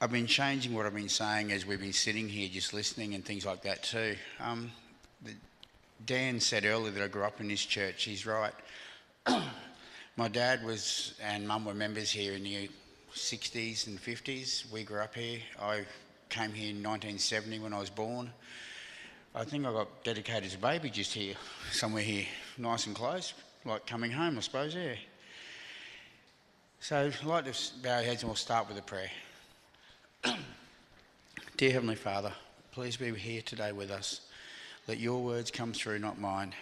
I've been changing what I've been saying as we've been sitting here just listening and things like that too. Dan said earlier that I grew up in this church. He's right. My dad and mum were members here in the 60s and 50s. We grew up here. I came here in 1970 when I was born. I think I got dedicated as a baby just here, somewhere here, nice and close, like coming home, I suppose, yeah. So I'd like to bow our heads and we'll start with a prayer. Dear Heavenly Father, please be here today with us. Let your words come through, not mine,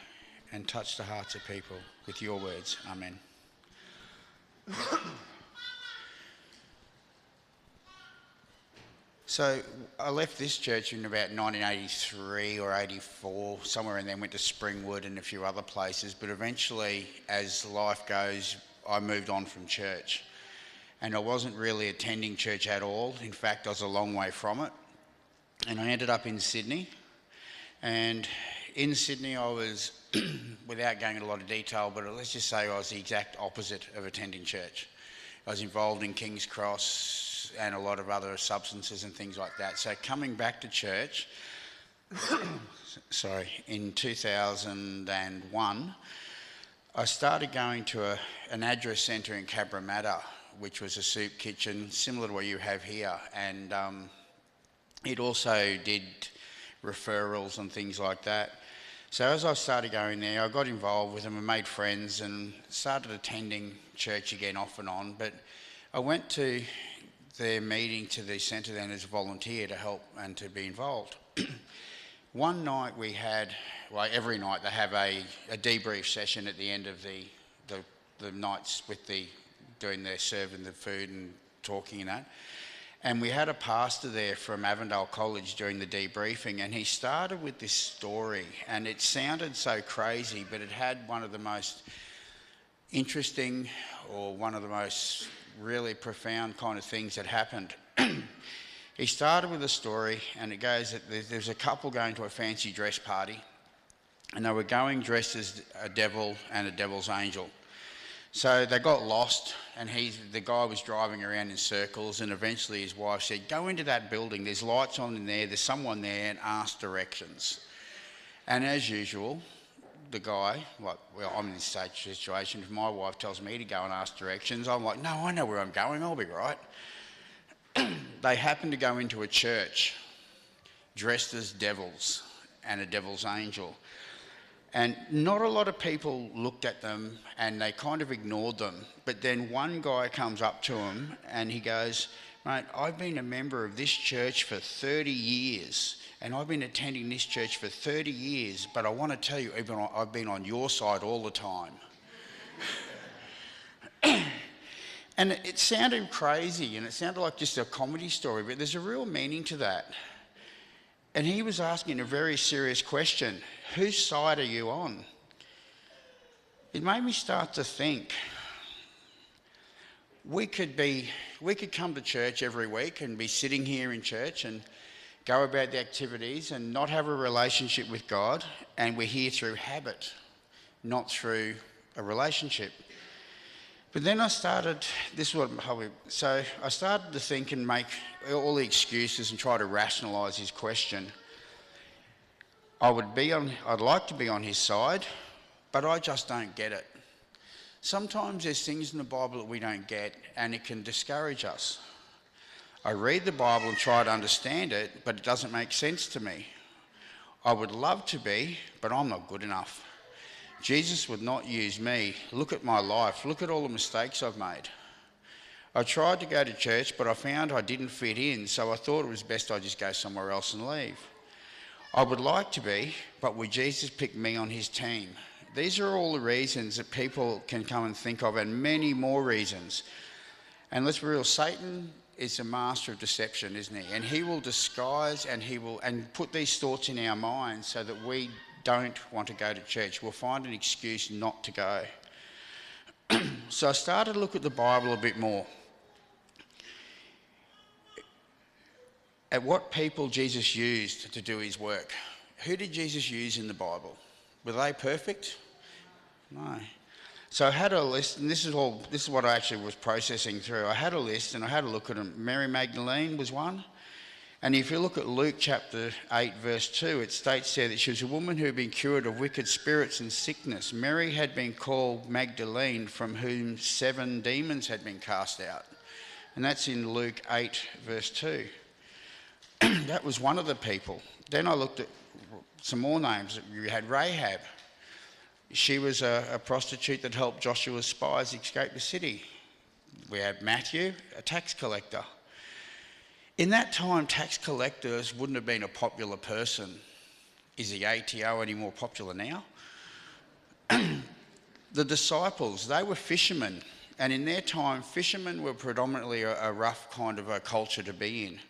and touch the hearts of people with your words. Amen. So I left this church in about 1983 or 84, somewhere in there, went to Springwood and a few other places, but eventually, as life goes, I moved on from church. And I wasn't really attending church at all. In fact, I was a long way from it. And I ended up in Sydney. And in Sydney, I was, without going into a lot of detail, but let's just say I was the exact opposite of attending church. I was involved in King's Cross and a lot of other substances and things like that. So coming back to church, in 2001, I started going to an address centre in Cabramatta, which was a soup kitchen, similar to what you have here. And it also did referrals and things like that. So as I started going there, I got involved with them and made friends and started attending church again off and on. But I went to their meeting to the centre then as a volunteer to help and to be involved. One night we had, well, every night they have a debrief session at the end of the nights with doing their serving the food and talking and that. And we had a pastor there from Avondale College during the debriefing, and he started with this story, and it sounded so crazy, but it had one of the most interesting or one of the most really profound kind of things that happened. He started with a story, and it goes that there's a couple going to a fancy dress party, and they were going dressed as a devil and a devil's angel. So they got lost, and the guy was driving around in circles, and eventually his wife said, "Go into that building, there's lights on in there, there's someone there, and ask directions." And as usual, the guy, I'm in this situation, if my wife tells me to go and ask directions, I'm like, "No, I know where I'm going, I'll be right." They happened to go into a church dressed as devils and a devil's angel. And not a lot of people looked at them and they kind of ignored them. But then one guy comes up to him and he goes, "Mate, I've been a member of this church for 30 years and I've been attending this church for 30 years, but I want to tell you, I've been on your side all the time." And it sounded crazy and it sounded like just a comedy story, but there's a real meaning to that. And he was asking a very serious question: whose side are you on? It made me start to think. We could come to church every week and be sitting here in church and go about the activities and not have a relationship with God, and we're here through habit, not through a relationship. But then I started to think and make all the excuses and try to rationalise his question. I'd like to be on his side, but I just don't get it. Sometimes there's things in the Bible that we don't get, and it can discourage us. I read the Bible and try to understand it, but it doesn't make sense to me. I would love to be, but I'm not good enough. Jesus would not use me. Look at my life. Look at all the mistakes I've made. I tried to go to church, but I found I didn't fit in, so I thought it was best I just go somewhere else and leave. I would like to be, but would Jesus pick me on his team? These are all the reasons that people can come and think of, and many more reasons. And let's be real, Satan is a master of deception, isn't he? And he will disguise and put these thoughts in our minds so that we don't want to go to church. We'll find an excuse not to go. So I started to look at the Bible a bit more, at what people Jesus used to do his work. Who did Jesus use in the Bible? Were they perfect? No. So I had a list, and this is what I actually was processing through. I had a list and I had a look at them. Mary Magdalene was one. And if you look at Luke chapter 8, verse 2, it states there that she was a woman who had been cured of wicked spirits and sickness. Mary had been called Magdalene, from whom 7 demons had been cast out. And that's in Luke 8, verse 2. That was one of the people. Then I looked at some more names. You had Rahab. She was a prostitute that helped Joshua's spies escape the city. We had Matthew, a tax collector. In that time, tax collectors wouldn't have been a popular person. Is the ATO any more popular now? The disciples, they were fishermen. And in their time, fishermen were predominantly a rough kind of a culture to be in.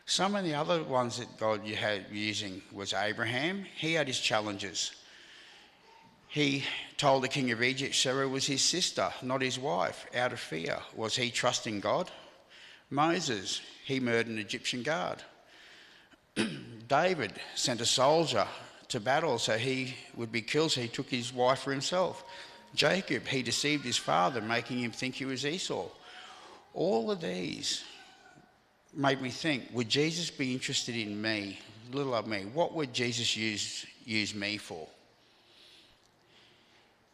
Some of the other ones that God had using was Abraham. He had his challenges. He told the king of Egypt Sarah was his sister, not his wife, out of fear. Was he trusting God? Moses, he murdered an Egyptian guard. David sent a soldier to battle so he would be killed, so he took his wife for himself. Jacob, he deceived his father, making him think he was Esau. All of these made me think, would Jesus be interested in me, little of me? What would Jesus use me for?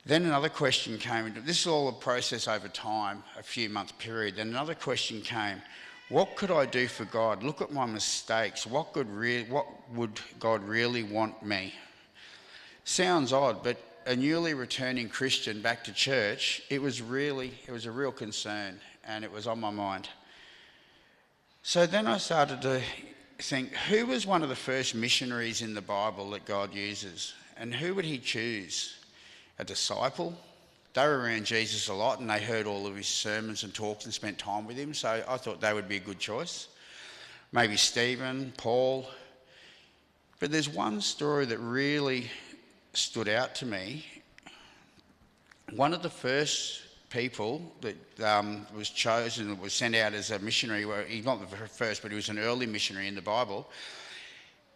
Then another question came. This is all a process over time, a few month period. Then another question came. What could I do for God? Look at my mistakes. What would God really want me? Sounds odd, but a newly returning Christian back to church, it was a real concern, and it was on my mind. So then I started to think, who was one of the first missionaries in the Bible that God uses? And who would he choose? A disciple? They were around Jesus a lot and they heard all of his sermons and talks and spent time with him, so I thought they would be a good choice. Maybe Stephen, Paul. But there's one story that really stood out to me. One of the first people that was chosen, was sent out as a missionary, well, he's not the first, but he was an early missionary in the Bible,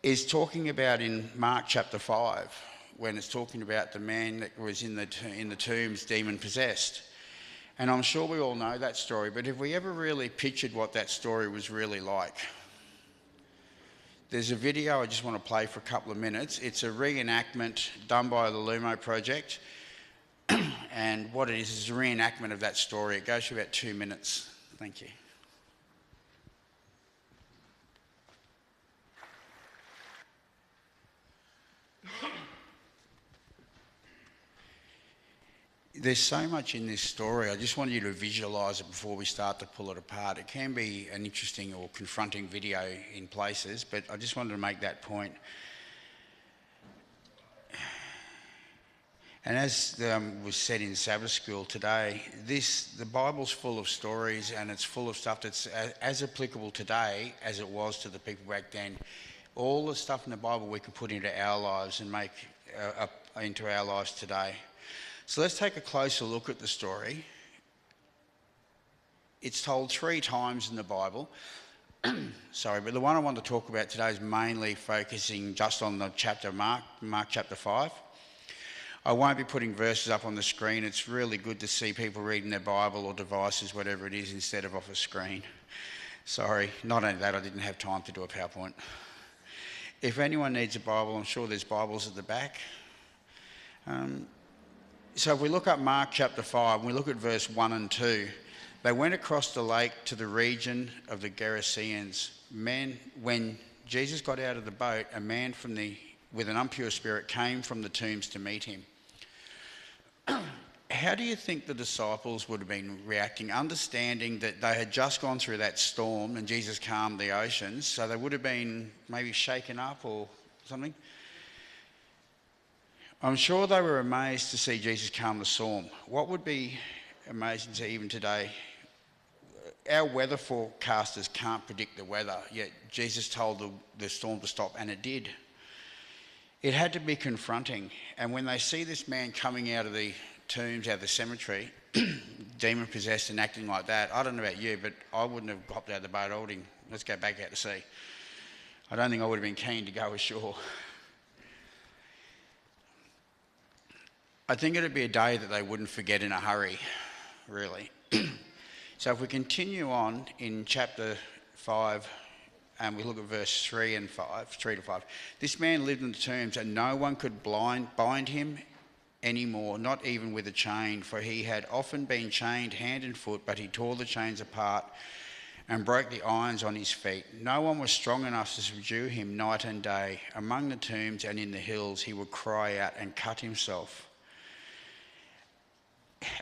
is talking about in Mark chapter 5, when it's talking about the man that was in the tombs, demon-possessed. And I'm sure we all know that story, but have we ever really pictured what that story was really like? There's a video I just want to play for a couple of minutes. It's a reenactment done by the Lumo Project. And what it is a reenactment of that story. It goes for about 2 minutes. Thank you. There's so much in this story. I just want you to visualise it before we start to pull it apart. It can be an interesting or confronting video in places, but I just wanted to make that point. And as was said in Sabbath school today, the Bible's full of stories, and it's full of stuff that's as applicable today as it was to the people back then. All the stuff in the Bible we can put into our lives and make into our lives today. So let's take a closer look at the story. It's told 3 times in the Bible. Sorry, but the one I want to talk about today is mainly focusing just on the chapter Mark chapter 5. I won't be putting verses up on the screen. It's really good to see people reading their Bible or devices, whatever it is, instead of off a screen. Sorry, not only that, I didn't have time to do a PowerPoint. If anyone needs a Bible, I'm sure there's Bibles at the back. So if we look up Mark chapter 5, and we look at verse 1 and 2, they went across the lake to the region of the Gerasenes. When Jesus got out of the boat, a man with an impure spirit came from the tombs to meet him. How do you think the disciples would have been reacting, understanding that they had just gone through that storm and Jesus calmed the oceans, so they would have been maybe shaken up or something? I'm sure they were amazed to see Jesus calm the storm. What would be amazing to even today, our weather forecasters can't predict the weather, yet Jesus told the storm to stop, and it did. It had to be confronting. And when they see this man coming out of the tombs, out of the cemetery, demon-possessed and acting like that, I don't know about you, but I wouldn't have hopped out of the boat. I would have, let's go back out to sea. I don't think I would have been keen to go ashore. I think it'd be a day that they wouldn't forget in a hurry, really. So if we continue on in chapter 5, and we look at verse 3 to 5. This man lived in the tombs, and no one could bind him anymore, not even with a chain, for he had often been chained hand and foot, but he tore the chains apart and broke the irons on his feet. No one was strong enough to subdue him night and day. Among the tombs and in the hills he would cry out and cut himself.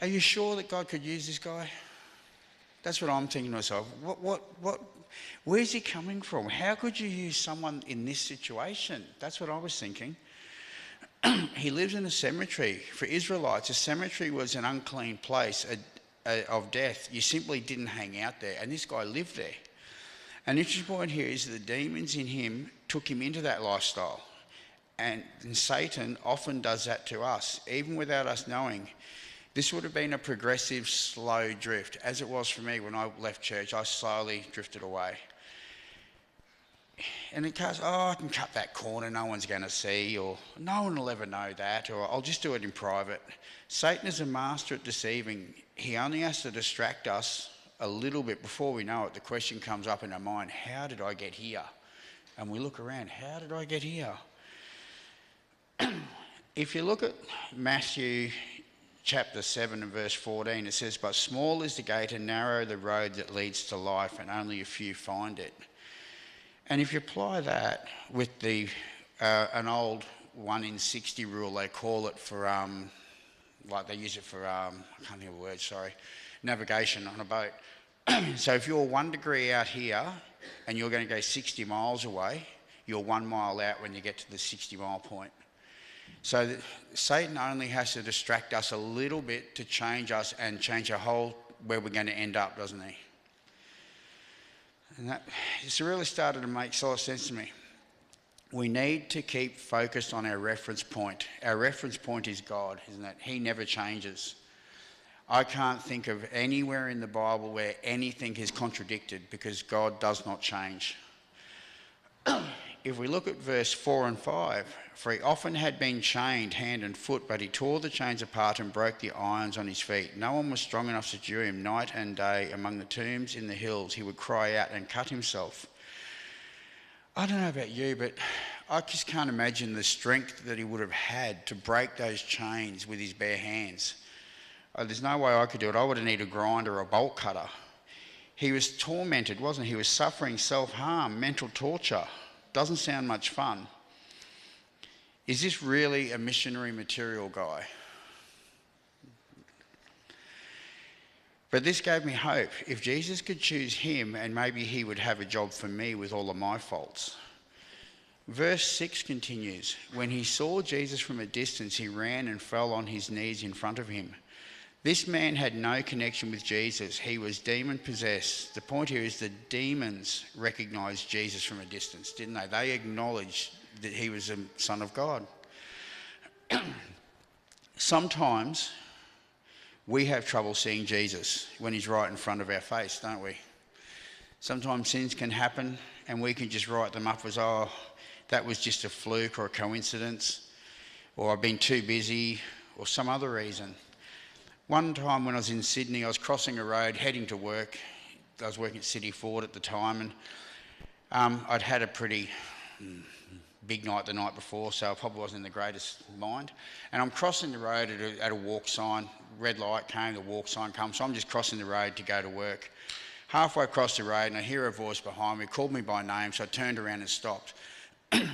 Are you sure that God could use this guy? That's what I'm thinking to myself. Where's he coming from? How could you use someone in this situation? That's what I was thinking. He lives in a cemetery. For Israelites, a cemetery was an unclean place of death. You simply didn't hang out there, and this guy lived there. An interesting point here is that the demons in him took him into that lifestyle, and Satan often does that to us, even without us knowing. This would have been a progressive, slow drift, as it was for me when I left church. I slowly drifted away. And it goes, I can cut that corner, no one's going to see, or no one will ever know that, or I'll just do it in private. Satan is a master at deceiving. He only has to distract us a little bit. Before we know it, the question comes up in our mind, how did I get here? And we look around, how did I get here? If you look at Matthew chapter 7 and verse 14, it says, but small is the gate and narrow the road that leads to life, and only a few find it. And if you apply that with an old 1 in 60 rule, they call it for, like they use it for, I can't think of the word, sorry, navigation on a boat. So if you're 1 degree out here and you're going to go 60 miles away, you're 1 mile out when you get to the 60-mile point. So Satan only has to distract us a little bit to change us and change our whole where we're going to end up, doesn't he? And that it's really started to make solid sense to me. We need to keep focused on our reference point. Our reference point is God, isn't it? He never changes. I can't think of anywhere in the Bible where anything is contradicted, because God does not change. If we look at verse 4 and 5, for he often had been chained hand and foot, but he tore the chains apart and broke the irons on his feet. No one was strong enough to subdue him night and day. Among the tombs in the hills he would cry out and cut himself. I don't know about you, but I just can't imagine the strength that he would have had to break those chains with his bare hands. There's no way I could do it. I would have needed a grinder or a bolt cutter. He was tormented, wasn't he? He was suffering self-harm, mental torture. Doesn't sound much fun. Is this really a missionary material guy? But this gave me hope. If Jesus could choose him, and maybe he would have a job for me with all of my faults. Verse 6 continues, when he saw Jesus from a distance, he ran and fell on his knees in front of him. This man had no connection with Jesus. He was demon-possessed. The point here is the demons recognised Jesus from a distance, didn't they? They acknowledged that he was a son of God. Sometimes we have trouble seeing Jesus when he's right in front of our face, don't we? Sometimes sins can happen and we can just write them up as, oh, that was just a fluke or a coincidence, or I've been too busy, or some other reason. One time when I was in Sydney, I was crossing a road heading to work. I was working at City Ford at the time, and I'd had a pretty big night the night before, so I probably wasn't in the greatest mind. And I'm crossing the road at a walk sign. Red light came, the walk sign comes, so I'm just crossing the road to go to work. Halfway across the road, and I hear a voice behind me, called me by name, so I turned around and stopped.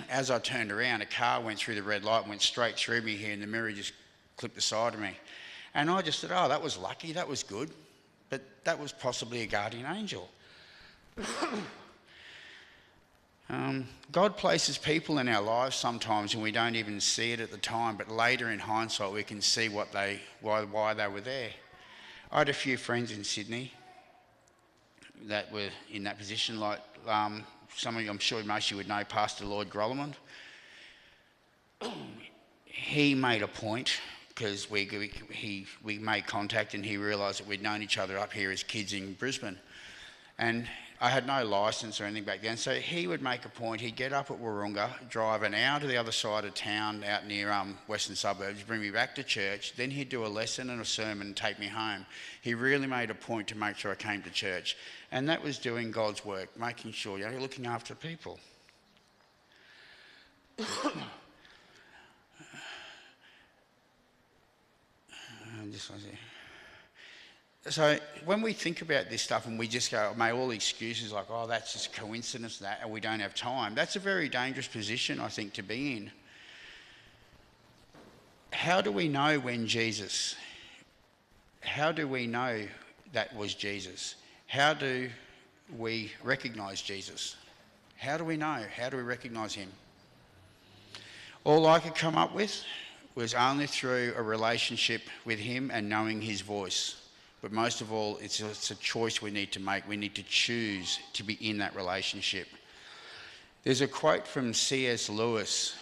As I turned around, a car went through the red light and went straight through me here, and the mirror just clipped the side of me. And I just said, oh, that was lucky, that was good. But that was possibly a guardian angel. God places people in our lives sometimes and we don't even see it at the time, but later in hindsight we can see why they were there. I had a few friends in Sydney that were in that position, like some of you, I'm sure most of you would know Pastor Lloyd Grollemond. He made a point, because we made contact and he realised that we'd known each other up here as kids in Brisbane. And I had no licence or anything back then, so he would make a point. He'd get up at Wahroonga, drive an hour to the other side of town out near western suburbs, bring me back to church. Then he'd do a lesson and a sermon and take me home. He really made a point to make sure I came to church. And that was doing God's work, making sure, you're looking after people. So when we think about this stuff and we just go, make all excuses like, oh, that's just coincidence, that, and we don't have time, that's a very dangerous position, I think, to be in. How do we know when Jesus? How do we know that was Jesus? How do we recognise Jesus? How do we know? How do we recognise him? All I could come up with was only through a relationship with him and knowing his voice. But most of all, it's a choice we need to make. We need to choose to be in that relationship. There's a quote from C.S. Lewis.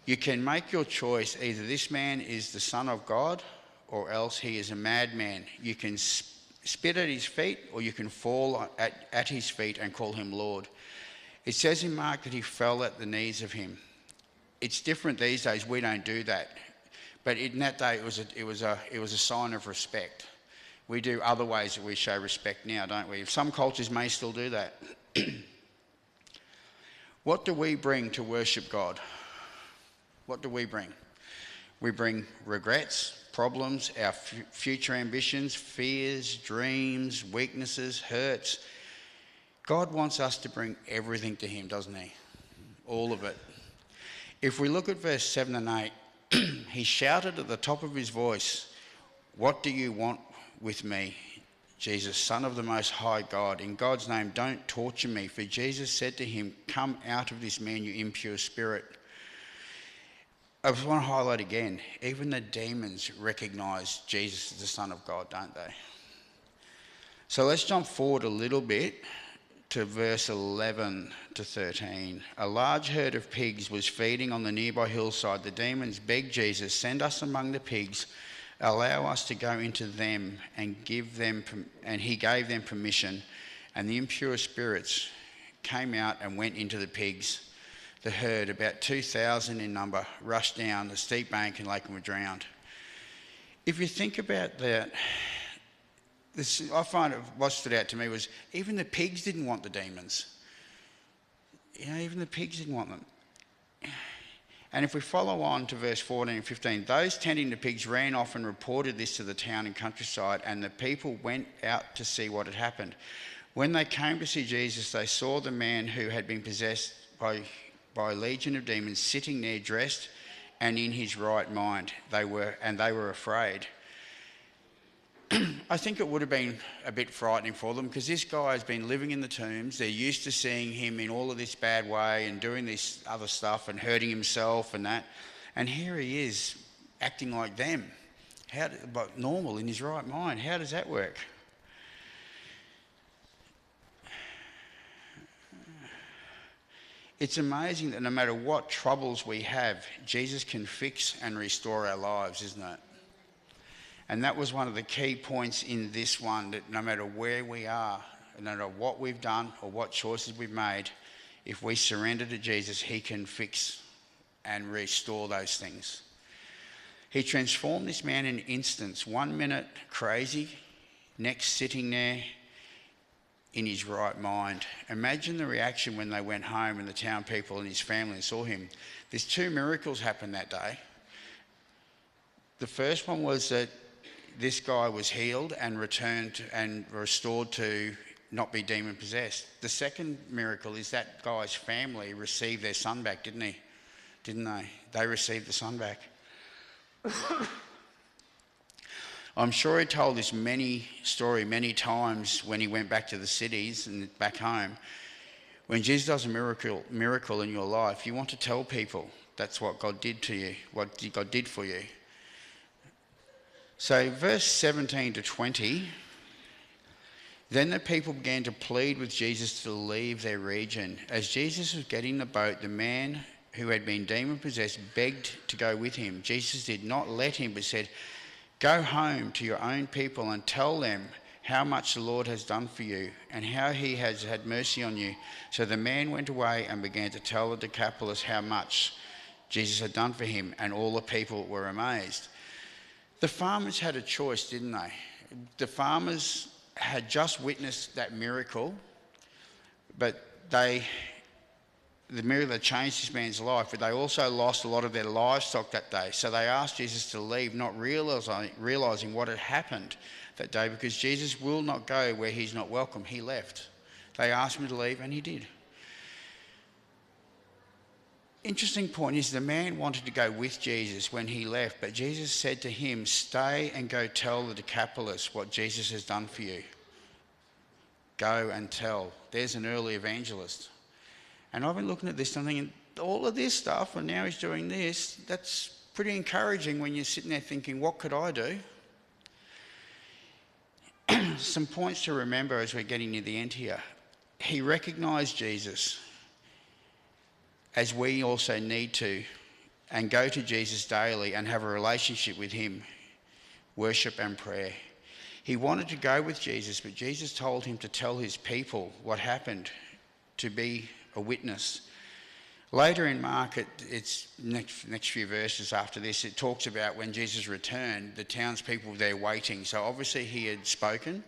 You can make your choice. Either this man is the Son of God or else he is a madman. You can spit at his feet or you can fall at his feet and call him Lord. It says in Mark that he fell at the knees of him. It's different these days. We don't do that. But in that day, it was a sign of respect. We do other ways that we show respect now, don't we? Some cultures may still do that. What do we bring to worship God? What do we bring? We bring regrets, problems, our future ambitions, fears, dreams, weaknesses, hurts. God wants us to bring everything to him, doesn't he? All of it. If we look at verse 7 and 8, he shouted at the top of his voice, "What do you want with me, Jesus, Son of the Most High God? In God's name, don't torture me." For Jesus said to him, "Come out of this man, you impure spirit." I just want to highlight again, even the demons recognise Jesus as the Son of God, don't they? So let's jump forward a little bit to verse 11 to 13. A large herd of pigs was feeding on the nearby hillside. The demons begged Jesus, "Send us among the pigs. Allow us to go into them," and he gave them permission. And the impure spirits came out and went into the pigs. The herd, about 2,000 in number, rushed down the steep bank and were drowned. If you think about that, I find what stood out to me was even the pigs didn't want the demons. Even the pigs didn't want them. And if we follow on to verse 14 and 15, those tending the pigs ran off and reported this to the town and countryside, and the people went out to see what had happened. When they came to see Jesus, they saw the man who had been possessed by a legion of demons sitting there dressed and in his right mind. They were afraid. I think it would have been a bit frightening for them because this guy has been living in the tombs. They're used to seeing him in all of this bad way and doing this other stuff and hurting himself and that. And here he is acting like them, but normal in his right mind. How does that work? It's amazing that no matter what troubles we have, Jesus can fix and restore our lives, isn't it? And that was one of the key points in this one, that no matter where we are, no matter what we've done or what choices we've made, if we surrender to Jesus, he can fix and restore those things. He transformed this man in instants. 1 minute crazy, next sitting there in his right mind. Imagine the reaction when they went home and the town people and his family saw him. There's 2 miracles happened that day. The first one was that this guy was healed and returned and restored to not be demon possessed. The second miracle is that guy's family received their son back, didn't they? They received the son back. I'm sure he told this story many times when he went back to the cities and back home. When Jesus does a miracle in your life, you want to tell people that's what God did to you, what God did for you. So verse 17 to 20, then the people began to plead with Jesus to leave their region. As Jesus was getting in the boat, the man who had been demon-possessed begged to go with him. Jesus did not let him, but said, "Go home to your own people and tell them how much the Lord has done for you, and how he has had mercy on you." So the man went away and began to tell the Decapolis how much Jesus had done for him, and all the people were amazed. The farmers had a choice, didn't they? The farmers had just witnessed that miracle, but the miracle that changed this man's life, but they also lost a lot of their livestock that day. So they asked Jesus to leave, not realising what had happened that day, because Jesus will not go where he's not welcome. He left. They asked him to leave, and he did. Interesting point is the man wanted to go with Jesus when he left, but Jesus said to him, "Stay and go tell the Decapolis what Jesus has done for you." Go and tell. There's an early evangelist. And I've been looking at this and thinking, all of this stuff, and now he's doing this, that's pretty encouraging when you're sitting there thinking, what could I do? Some points to remember as we're getting near the end here. He recognised Jesus, as we also need to, and go to Jesus daily and have a relationship with him, worship and prayer. He wanted to go with Jesus, but Jesus told him to tell his people what happened, to be a witness. Later in Mark, it's next few verses after this, it talks about when Jesus returned, the townspeople were there waiting. So obviously he had spoken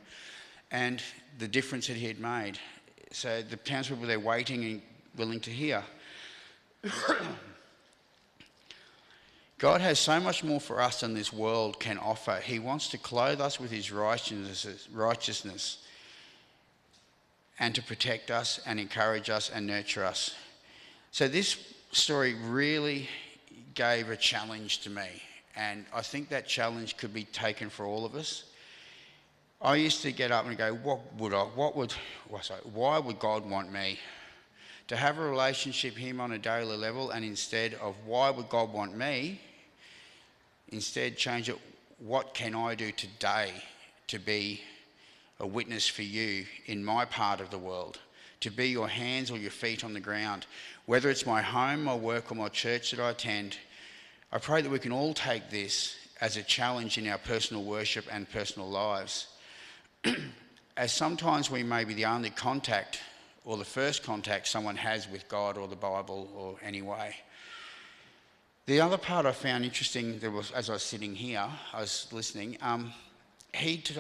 and the difference that he had made. So the townspeople were there waiting and willing to hear. God has so much more for us than this world can offer. He wants to clothe us with his righteousness and to protect us and encourage us and nurture us. So this story really gave a challenge to me, and I think that challenge could be taken for all of us. I used to get up and go, why would God want me? To have a relationship with him on a daily level, and instead of why would God want me, instead change it, what can I do today to be a witness for you in my part of the world, to be your hands or your feet on the ground, whether it's my home, my work, or my church that I attend. I pray that we can all take this as a challenge in our personal worship and personal lives. As sometimes we may be the only contact or the first contact someone has with God or the Bible or any way. The other part I found interesting, as I was sitting here, I was listening,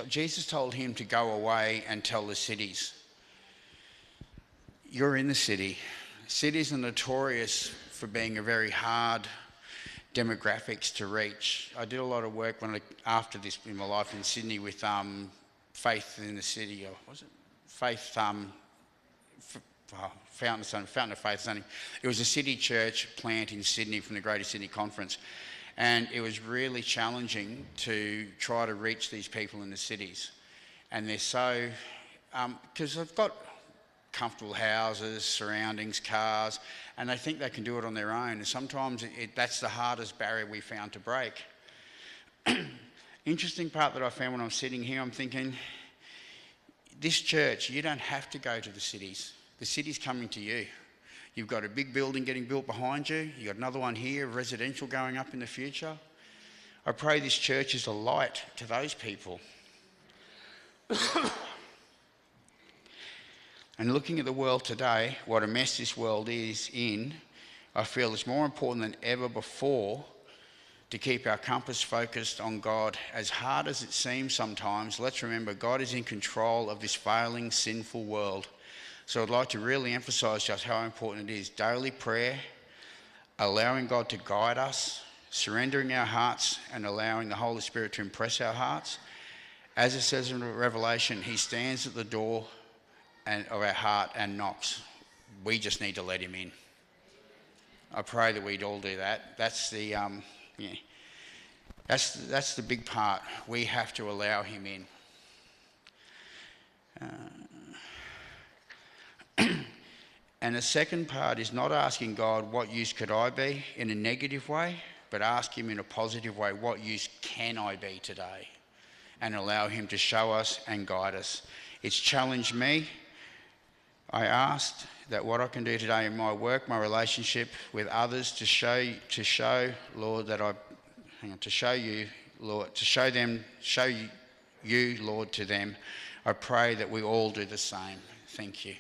Jesus told him to go away and tell the cities. You're in the city. Cities are notorious for being a very hard demographics to reach. I did a lot of work after this in my life in Sydney with Faith in the City, or was it Faith? Fountain of Faith. It was a city church plant in Sydney from the Greater Sydney Conference, and it was really challenging to try to reach these people in the cities. And they're so, because they've got comfortable houses, surroundings, cars, and they think they can do it on their own. And sometimes that's the hardest barrier we found to break. Interesting part that I found when I'm sitting here, I'm thinking, this church, you don't have to go to the cities. The city's coming to you. You've got a big building getting built behind you. You've got another one here, residential going up in the future. I pray this church is a light to those people. And looking at the world today, what a mess this world is in, I feel it's more important than ever before to keep our compass focused on God. As hard as it seems sometimes, let's remember God is in control of this failing, sinful world. So I'd like to really emphasise just how important it is. Daily prayer, allowing God to guide us, surrendering our hearts and allowing the Holy Spirit to impress our hearts. As it says in Revelation, he stands at the door of our heart and knocks. We just need to let him in. I pray that we'd all do that. That's the that's the big part. We have to allow him in. And the second part is not asking God, what use could I be, in a negative way, but ask him in a positive way, what use can I be today? And allow him to show us and guide us. It's challenged me. I asked that what I can do today in my work, my relationship with others, to show Lord, to show you, Lord, to show you, Lord, to them I pray that we all do the same. Thank you.